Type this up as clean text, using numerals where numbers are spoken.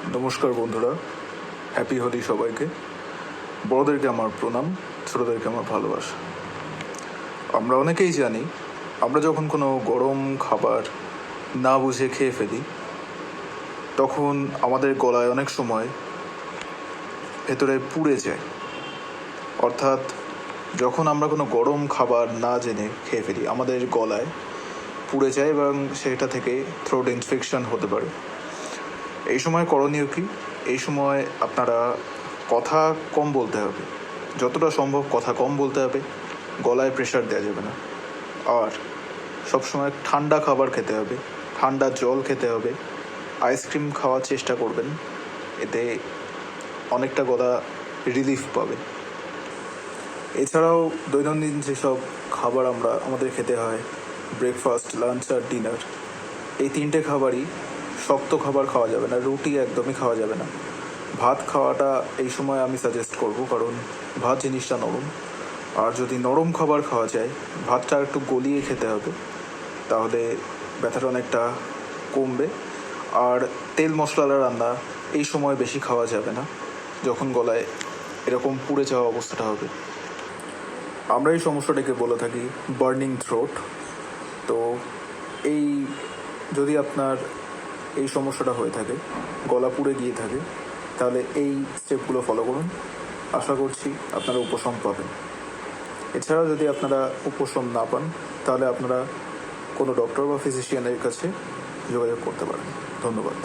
নমস্কার বন্ধুরা, হ্যাপি হোলি সবাইকে। বড়োদেরকে আমার প্রণাম, ছোটোদেরকে আমার ভালোবাসা। আমরা অনেকেই জানি, আমরা যখন কোনো গরম খাবার না বুঝে খেয়ে ফেলি, তখন আমাদের গলায় অনেক সময় ভেতরে পুড়ে যায়। অর্থাৎ যখন আমরা কোনো গরম খাবার না জেনে খেয়ে ফেলি, আমাদের গলায় পুড়ে যায় এবং সেটা থেকে থ্রোট ইনফেকশন হতে পারে। এই সময় করণীয় কি? এই সময় আপনারা কথা কম বলতে হবে, যতটা সম্ভব কথা কম বলতে হবে, গলায় প্রেশার দেওয়া যাবে না। আর সবসময় ঠান্ডা খাবার খেতে হবে, ঠান্ডা জল খেতে হবে, আইসক্রিম খাওয়ার চেষ্টা করবেন, এতে অনেকটা গলা রিলিফ পাবে। এছাড়াও দৈনন্দিন যেসব খাবার আমাদের খেতে হয়, ব্রেকফাস্ট, লাঞ্চ আর ডিনার, এই তিনটে খাবারই শক্ত খাবার খাওয়া যাবে না, রুটি একদমই খাওয়া যাবে না। ভাত খাওয়াটা এই সময় আমি সাজেস্ট করব, কারণ ভাত জিনিসটা নরম। আর যদি নরম খাবার খাওয়া যায়, ভাতটা একটু গলিয়ে খেতে হবে, তাহলে ব্যথাটা অনেকটা কমবে। আর তেল মশলার রান্না এই সময় বেশি খাওয়া যাবে না, যখন গলায় এরকম পুড়ে যাওয়া অবস্থাটা হবে। আমরা এই সমস্যাটাকে বলে থাকি বার্নিং থ্রোট। তো যদি আপনার এই সমস্যাটা হয়ে থাকে, গলা পুড়ে গিয়ে থাকে, তাহলে এই স্টেপগুলো ফলো করুন। আশা করছি আপনারা উপশম পাবেন। এছাড়াও যদি আপনারা উপশম না পান, তাহলে আপনারা কোনো ডক্টর বা ফিজিশিয়ানের কাছে যোগাযোগ করতে পারেন। ধন্যবাদ।